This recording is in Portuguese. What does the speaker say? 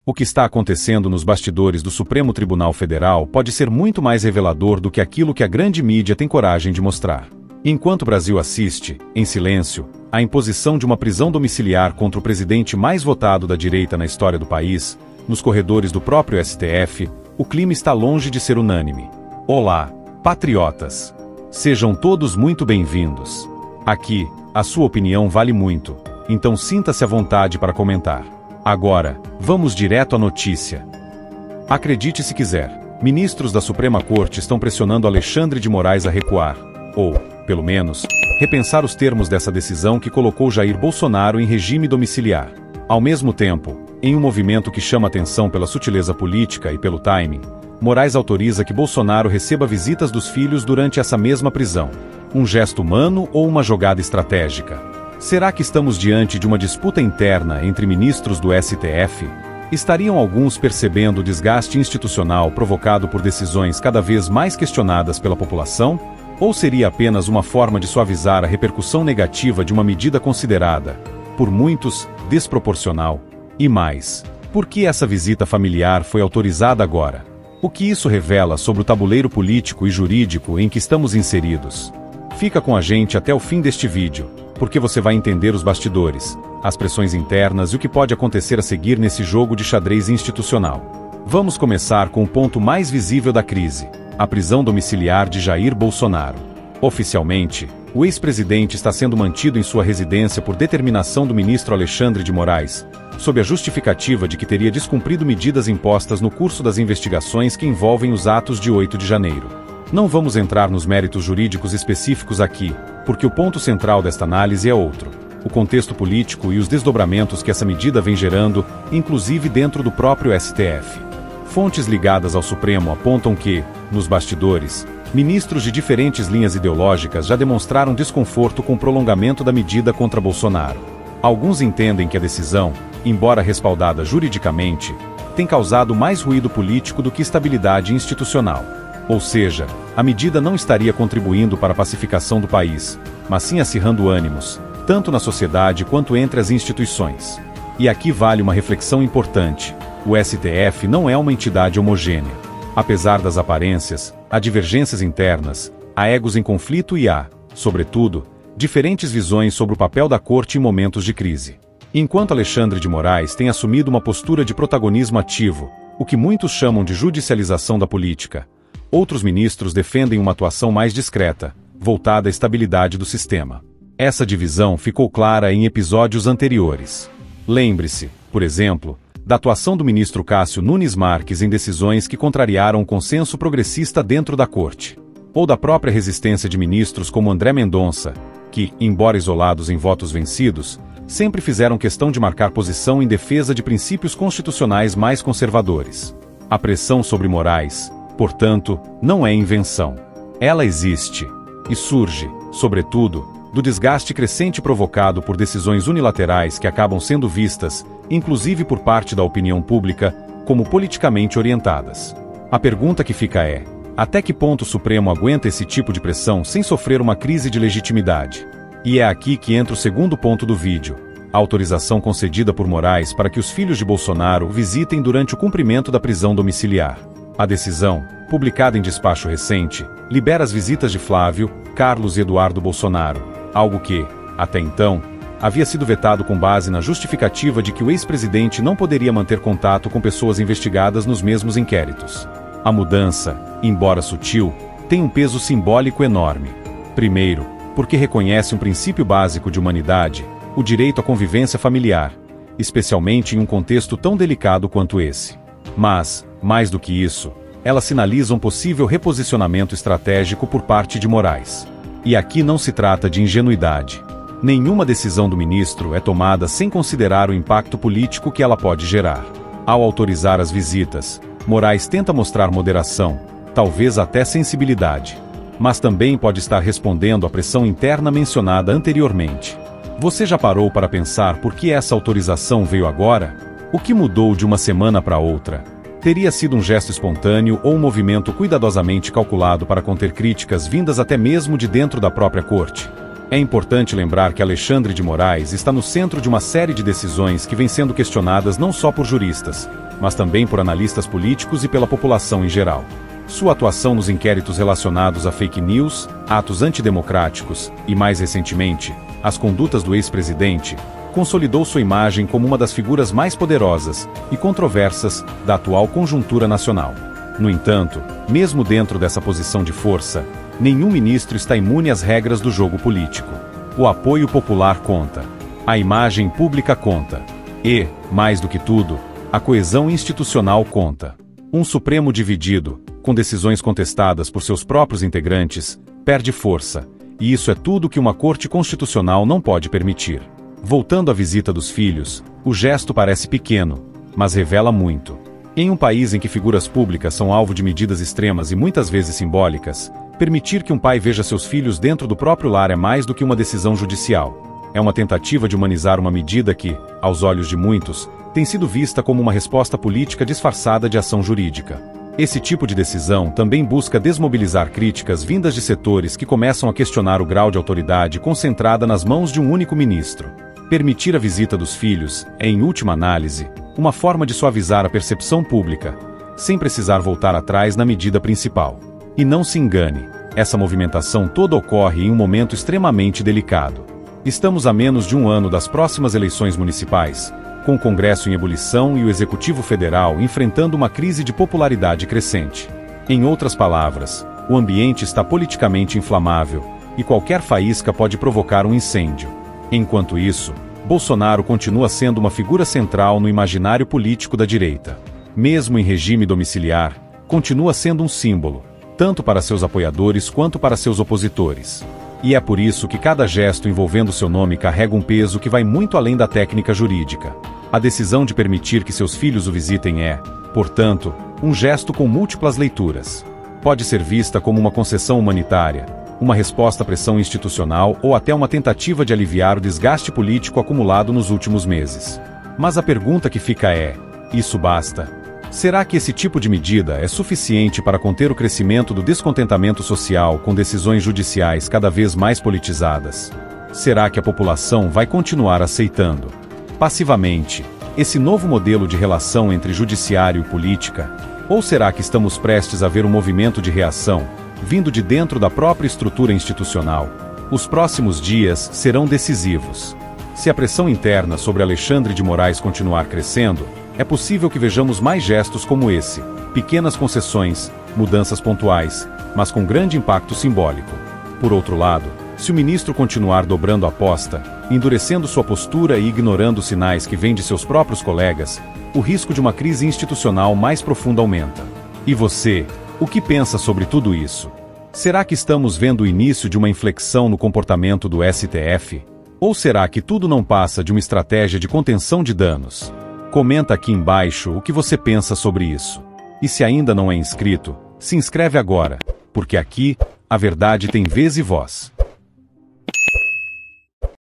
O que está acontecendo nos bastidores do Supremo Tribunal Federal pode ser muito mais revelador do que aquilo que a grande mídia tem coragem de mostrar. Enquanto o Brasil assiste, em silêncio, à imposição de uma prisão domiciliar contra o presidente mais votado da direita na história do país, nos corredores do próprio STF, o clima está longe de ser unânime. Olá, patriotas! Sejam todos muito bem-vindos. Aqui, a sua opinião vale muito, então sinta-se à vontade para comentar. Agora, vamos direto à notícia. Acredite se quiser, ministros da Suprema Corte estão pressionando Alexandre de Moraes a recuar, ou, pelo menos, repensar os termos dessa decisão que colocou Jair Bolsonaro em regime domiciliar. Ao mesmo tempo, em um movimento que chama atenção pela sutileza política e pelo timing, Moraes autoriza que Bolsonaro receba visitas dos filhos durante essa mesma prisão. Um gesto humano ou uma jogada estratégica? Será que estamos diante de uma disputa interna entre ministros do STF? Estariam alguns percebendo o desgaste institucional provocado por decisões cada vez mais questionadas pela população? Ou seria apenas uma forma de suavizar a repercussão negativa de uma medida considerada, por muitos, desproporcional? E mais, por que essa visita familiar foi autorizada agora? O que isso revela sobre o tabuleiro político e jurídico em que estamos inseridos? Fica com a gente até o fim deste vídeo, porque você vai entender os bastidores, as pressões internas e o que pode acontecer a seguir nesse jogo de xadrez institucional. Vamos começar com o ponto mais visível da crise: a prisão domiciliar de Jair Bolsonaro. Oficialmente, o ex-presidente está sendo mantido em sua residência por determinação do ministro Alexandre de Moraes, sob a justificativa de que teria descumprido medidas impostas no curso das investigações que envolvem os atos de 8 de janeiro. Não vamos entrar nos méritos jurídicos específicos aqui, porque o ponto central desta análise é outro: o contexto político e os desdobramentos que essa medida vem gerando, inclusive dentro do próprio STF. Fontes ligadas ao Supremo apontam que, nos bastidores, ministros de diferentes linhas ideológicas já demonstraram desconforto com o prolongamento da medida contra Bolsonaro. Alguns entendem que a decisão, embora respaldada juridicamente, tem causado mais ruído político do que estabilidade institucional. Ou seja, a medida não estaria contribuindo para a pacificação do país, mas sim acirrando ânimos, tanto na sociedade quanto entre as instituições. E aqui vale uma reflexão importante: o STF não é uma entidade homogênea. Apesar das aparências, há divergências internas, há egos em conflito e há, sobretudo, diferentes visões sobre o papel da corte em momentos de crise. Enquanto Alexandre de Moraes tem assumido uma postura de protagonismo ativo, o que muitos chamam de judicialização da política, outros ministros defendem uma atuação mais discreta, voltada à estabilidade do sistema. Essa divisão ficou clara em episódios anteriores. Lembre-se, por exemplo, da atuação do ministro Cássio Nunes Marques em decisões que contrariaram o consenso progressista dentro da corte. Ou da própria resistência de ministros como André Mendonça, que, embora isolados em votos vencidos, sempre fizeram questão de marcar posição em defesa de princípios constitucionais mais conservadores. A pressão sobre Moraes, portanto, não é invenção. Ela existe, e surge, sobretudo, do desgaste crescente provocado por decisões unilaterais que acabam sendo vistas, inclusive por parte da opinião pública, como politicamente orientadas. A pergunta que fica é: até que ponto o Supremo aguenta esse tipo de pressão sem sofrer uma crise de legitimidade? E é aqui que entra o segundo ponto do vídeo: a autorização concedida por Moraes para que os filhos de Bolsonaro visitem durante o cumprimento da prisão domiciliar. A decisão, publicada em despacho recente, libera as visitas de Flávio, Carlos e Eduardo Bolsonaro, algo que, até então, havia sido vetado com base na justificativa de que o ex-presidente não poderia manter contato com pessoas investigadas nos mesmos inquéritos. A mudança, embora sutil, tem um peso simbólico enorme. Primeiro, porque reconhece um princípio básico de humanidade, o direito à convivência familiar, especialmente em um contexto tão delicado quanto esse. Mas, mais do que isso, ela sinaliza um possível reposicionamento estratégico por parte de Moraes. E aqui não se trata de ingenuidade. Nenhuma decisão do ministro é tomada sem considerar o impacto político que ela pode gerar. Ao autorizar as visitas, Moraes tenta mostrar moderação, talvez até sensibilidade. Mas também pode estar respondendo à pressão interna mencionada anteriormente. Você já parou para pensar por que essa autorização veio agora? O que mudou de uma semana para outra? Teria sido um gesto espontâneo ou um movimento cuidadosamente calculado para conter críticas vindas até mesmo de dentro da própria corte? É importante lembrar que Alexandre de Moraes está no centro de uma série de decisões que vêm sendo questionadas não só por juristas, mas também por analistas políticos e pela população em geral. Sua atuação nos inquéritos relacionados a fake news, atos antidemocráticos e, mais recentemente, as condutas do ex-presidente, consolidou sua imagem como uma das figuras mais poderosas e controversas da atual conjuntura nacional. No entanto, mesmo dentro dessa posição de força, nenhum ministro está imune às regras do jogo político. O apoio popular conta. A imagem pública conta. E, mais do que tudo, a coesão institucional conta. Um Supremo dividido, com decisões contestadas por seus próprios integrantes, perde força, e isso é tudo que uma Corte Constitucional não pode permitir. Voltando à visita dos filhos, o gesto parece pequeno, mas revela muito. Em um país em que figuras públicas são alvo de medidas extremas e muitas vezes simbólicas, permitir que um pai veja seus filhos dentro do próprio lar é mais do que uma decisão judicial. É uma tentativa de humanizar uma medida que, aos olhos de muitos, tem sido vista como uma resposta política disfarçada de ação jurídica. Esse tipo de decisão também busca desmobilizar críticas vindas de setores que começam a questionar o grau de autoridade concentrada nas mãos de um único ministro. Permitir a visita dos filhos é, em última análise, uma forma de suavizar a percepção pública, sem precisar voltar atrás na medida principal. E não se engane, essa movimentação toda ocorre em um momento extremamente delicado. Estamos a menos de um ano das próximas eleições municipais, com o Congresso em ebulição e o Executivo Federal enfrentando uma crise de popularidade crescente. Em outras palavras, o ambiente está politicamente inflamável, e qualquer faísca pode provocar um incêndio. Enquanto isso, Bolsonaro continua sendo uma figura central no imaginário político da direita. Mesmo em regime domiciliar, continua sendo um símbolo, tanto para seus apoiadores quanto para seus opositores. E é por isso que cada gesto envolvendo seu nome carrega um peso que vai muito além da técnica jurídica. A decisão de permitir que seus filhos o visitem é, portanto, um gesto com múltiplas leituras. Pode ser vista como uma concessão humanitária, uma resposta à pressão institucional ou até uma tentativa de aliviar o desgaste político acumulado nos últimos meses. Mas a pergunta que fica é: isso basta? Será que esse tipo de medida é suficiente para conter o crescimento do descontentamento social com decisões judiciais cada vez mais politizadas? Será que a população vai continuar aceitando, passivamente, esse novo modelo de relação entre judiciário e política? Ou será que estamos prestes a ver um movimento de reação, vindo de dentro da própria estrutura institucional? Os próximos dias serão decisivos. Se a pressão interna sobre Alexandre de Moraes continuar crescendo, é possível que vejamos mais gestos como esse, pequenas concessões, mudanças pontuais, mas com grande impacto simbólico. Por outro lado, se o ministro continuar dobrando a aposta, endurecendo sua postura e ignorando sinais que vêm de seus próprios colegas, o risco de uma crise institucional mais profunda aumenta. E você, o que pensa sobre tudo isso? Será que estamos vendo o início de uma inflexão no comportamento do STF? Ou será que tudo não passa de uma estratégia de contenção de danos? Comenta aqui embaixo o que você pensa sobre isso. E se ainda não é inscrito, se inscreve agora, porque aqui, a verdade tem vez e voz.